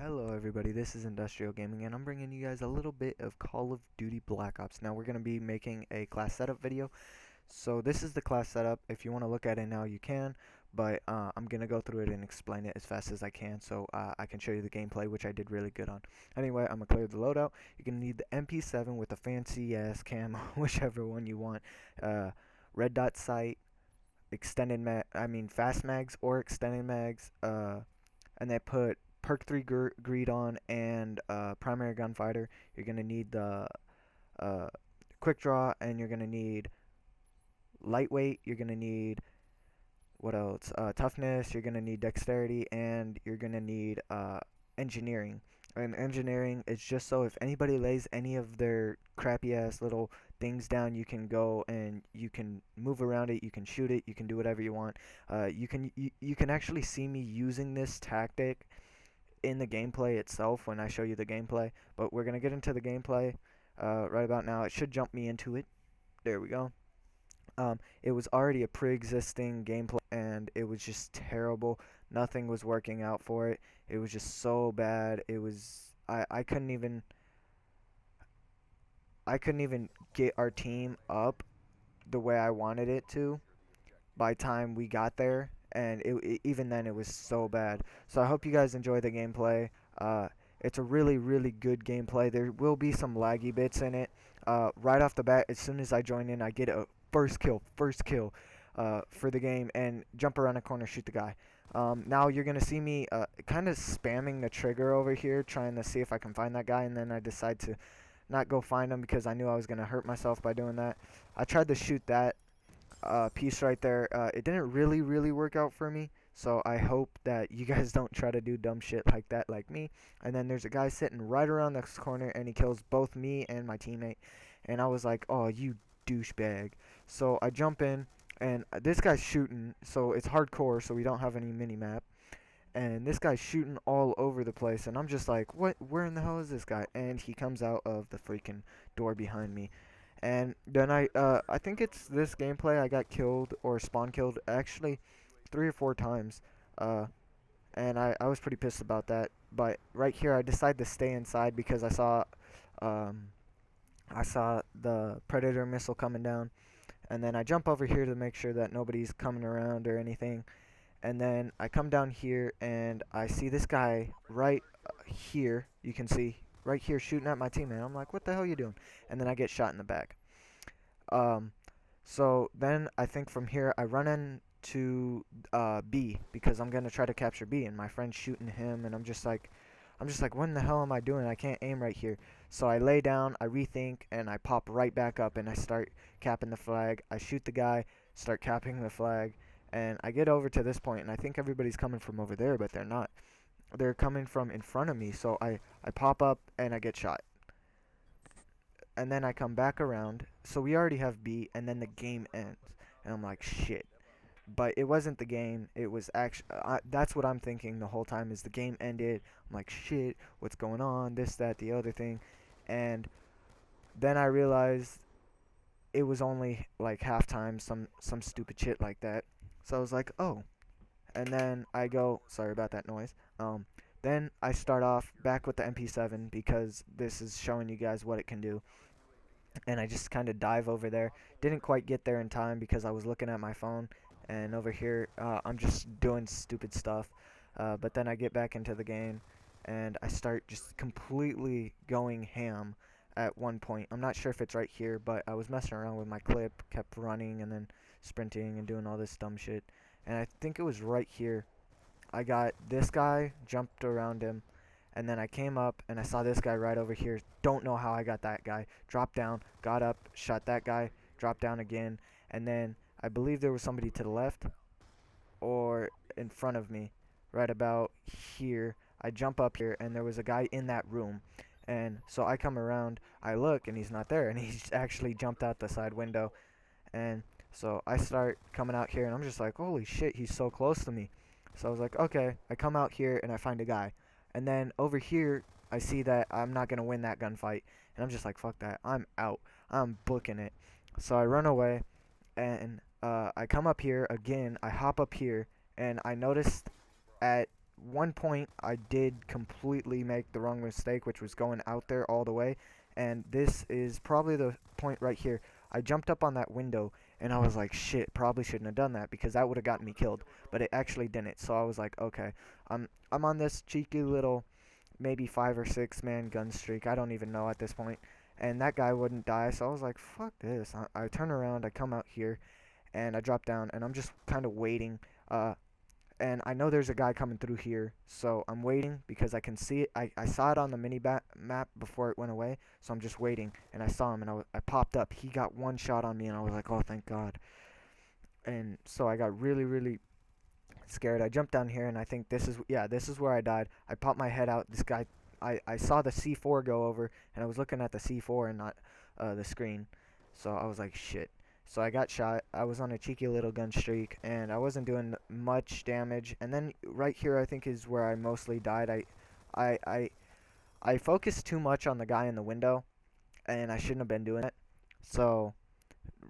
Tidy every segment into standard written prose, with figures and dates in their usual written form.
Hello everybody, this is Industrial Gaming and I'm bringing you guys a little bit of Call of Duty Black Ops. Now we're going to be making a class setup video. So this is the class setup. If you want to look at it now you can, but I'm going to go through it and explain it as fast as I can so I can show you the gameplay, which I did really good on. Anyway, I'm going to clear the loadout. You're going to need the MP7 with a fancy ass camo, whichever one you want. Red dot sight, fast mags or extended mags, and they put Perk 3 greed on and primary gunfighter. You're going to need the uh, quick draw, and you're going to need lightweight. You're going to need, what else? Toughness. You're going to need dexterity, and you're going to need engineering. And engineering is just so if anybody lays any of their crappy ass little things down, you can go and you can move around it, you can shoot it, you can do whatever you want. You can actually see me using this tactic in the gameplay itself when I show you the gameplay, but we're gonna get into the gameplay right about now. It should jump me into it. There we go. It was already a pre-existing gameplay and it was just terrible. Nothing was working out for it. It was just so bad. It was I couldn't even get our team up the way I wanted it to by time we got there, and even then it was so bad. So I hope you guys enjoy the gameplay. It's a really good gameplay. There will be some laggy bits in it. Right off the bat, as soon as I join in, I get a first kill for the game, and jump around a corner, shoot the guy. Now you're gonna see me kind of spamming the trigger over here, trying to see if I can find that guy, and then I decide to not go find him because I knew I was gonna hurt myself by doing that. I tried to shoot that piece right there. It didn't really work out for me, so I hope that you guys don't try to do dumb shit like that like me. And then there's a guy sitting right around this corner, and he kills both me and my teammate, and I was like, oh, you douchebag. So I jump in, and this guy's shooting, so it's hardcore, so we don't have any mini-map. And this guy's shooting all over the place, and I'm just like, what, where in the hell is this guy? And he comes out of the freaking door behind me. And then I think it's this gameplay I got killed or spawn killed actually 3 or 4 times. And I was pretty pissed about that. But right here I decided to stay inside because um, I saw the Predator missile coming down. And then I jump over here to make sure that nobody's coming around or anything. And then I come down here and I see this guy right here. You can see right here shooting at my teammate. I'm like, what the hell are you doing? And then I get shot in the back. Um, so then I think from here I run into B because I'm gonna try to capture B, and my friend's shooting him, and I'm just like, what in the hell am I doing? I can't aim right here. So I lay down, I rethink, and I pop right back up, and I start capping the flag. I shoot the guy, start capping the flag, and I get over to this point, and I think everybody's coming from over there, but they're not. They're coming from in front of me, so I pop up, and I get shot. And then I come back around, so we already have B, and then the game ends. And I'm like, shit. But it wasn't the game, it was actually, that's what I'm thinking the whole time, is the game ended. I'm like, shit, what's going on, this, that, the other thing. And then I realized it was only like halftime, some stupid shit like that. So I was like, oh. And then I go, sorry about that noise. Then I start off back with the MP7 because this is showing you guys what it can do. And I just kind of dive over there. Didn't quite get there in time because I was looking at my phone, and over here I'm just doing stupid stuff. But then I get back into the game, and I start just completely going ham at one point. I'm not sure if it's right here, but I was messing around with my clip, kept running and then sprinting and doing all this dumb shit. And I think it was right here. I got this guy, jumped around him, and then I came up and I saw this guy right over here. Don't know how I got that guy. Dropped down, got up, shot that guy, dropped down again, and then I believe there was somebody to the left or in front of me, right about here. I jump up here and there was a guy in that room. And so I come around, I look, and he's not there, and he's actually jumped out the side window. And so I start coming out here, and I'm just like, holy shit, he's so close to me. So I was like, okay. I come out here, and I find a guy. And then over here, I see that I'm not going to win that gunfight. And I'm just like, fuck that. I'm out. I'm booking it. So I run away, and I come up here again. I hop up here, and I noticed at one point I did completely make the wrong mistake, which was going out there all the way. And this is probably the point right here. I jumped up on that window and I was like, shit, probably shouldn't have done that because that would have gotten me killed. But it actually didn't. So I was like, okay, I'm on this cheeky little maybe 5 or 6 man gun streak. I don't even know at this point. And that guy wouldn't die. So I was like, fuck this. I turn around, I come out here, and I drop down, and I'm just kind of waiting. And I know there's a guy coming through here, so I'm waiting because I can see it. I saw it on the map before it went away, so I'm just waiting. And I saw him, and I popped up. He got one shot on me, and I was like, oh, thank God. And so I got really, really scared. I jumped down here, and I think this is where I died. I popped my head out. This guy, I saw the C4 go over, and I was looking at the C4 and not the screen. So I was like, shit. So I got shot. I was on a cheeky little gun streak, and I wasn't doing much damage. And then right here, I think is where I mostly died. I, I, I focused too much on the guy in the window, and I shouldn't have been doing it. So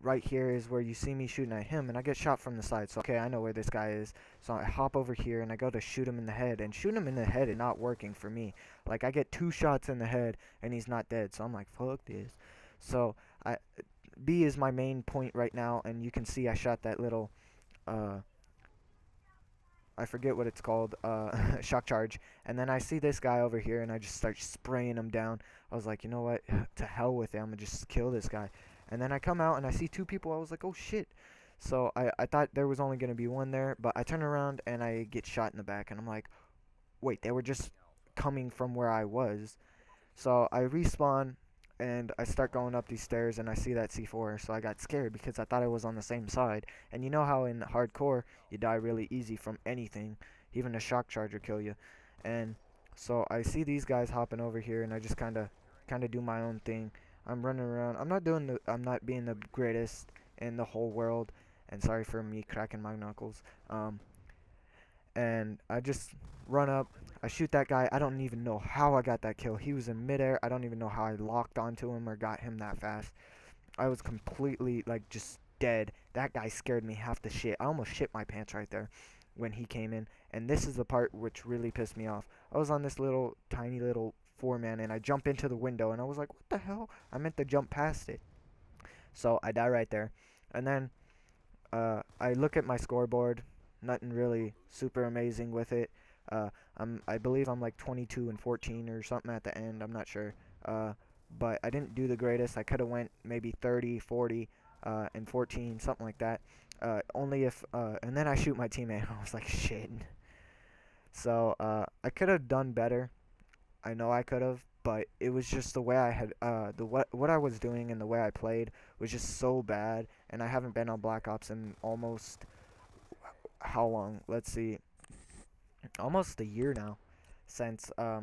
right here is where you see me shooting at him, and I get shot from the side. So okay, I know where this guy is. So I hop over here and I go to shoot him in the head, and shooting him in the head is not working for me. Like I get 2 shots in the head and he's not dead. So I'm like, fuck this. So B is my main point right now, and you can see I shot that little I forget what it's called, shock charge. And then I see this guy over here, and I just start spraying him down. I was like, you know what? To hell with it. I'm gonna just kill this guy. And then I come out, and I see 2 people. I was like, oh, shit. So I thought there was only going to be one there, but I turn around, and I get shot in the back. And I'm like, wait, they were just coming from where I was. So I respawn, and I start going up these stairs, and I see that C4. So I got scared because I thought I was on the same side. And you know how in hardcore you die really easy from anything, even a shock charge will kill you. And so I see these guys hopping over here, and I just kind of do my own thing. I'm running around. I'm not being the greatest in the whole world. And sorry for me cracking my knuckles. And I just run up. I shoot that guy. I don't even know how I got that kill. He was in midair. I don't even know how I locked onto him or got him that fast. I was completely like just dead. That guy scared me half the shit. I almost shit my pants right there when he came in. And this is the part which really pissed me off. I was on this little tiny little 4-man, and I jump into the window, and I was like, what the hell? I meant to jump past it. So I die right there. And then I look at my scoreboard. Nothing really super amazing with it. I believe I'm like 22 and 14 or something at the end. I'm not sure. But I didn't do the greatest. I could have went maybe 30, 40, and 14, something like that. Only if and then I shoot my teammate. I was like, shit. So I could have done better. I know I could have, but it was just the way I had what I was doing and the way I played was just so bad. And I haven't been on Black Ops in almost how long? Let's see, almost a year now since I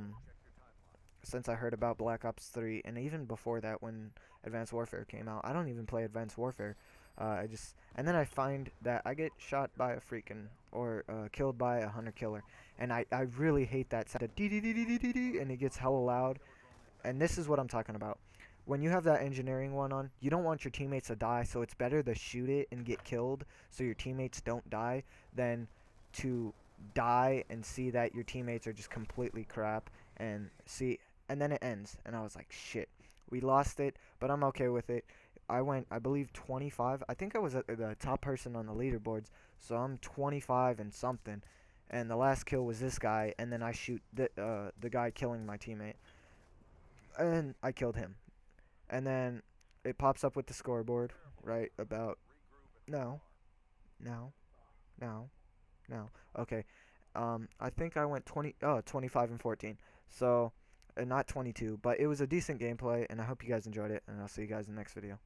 heard about Black Ops 3, and even before that when Advanced Warfare came out. I don't even play Advanced Warfare. And then I find that I get shot by a freaking or killed by a hunter killer, and I really hate that sound, and it gets hella loud. And this is what I'm talking about. When you have that engineering one on, you don't want your teammates to die, so it's better to shoot it and get killed so your teammates don't die than to die and see that your teammates are just completely crap and then it ends. And I was like, shit, we lost it, but I'm okay with it. I went, I believe, 25. I think I was the top person on the leaderboards, so I'm 25 and something. And the last kill was this guy, and then I shoot the guy killing my teammate, and I killed him. And then it pops up with the scoreboard right about no, no, no, no. Okay. I think I went 25 and 14. So, not 22, but it was a decent gameplay, and I hope you guys enjoyed it, and I'll see you guys in the next video.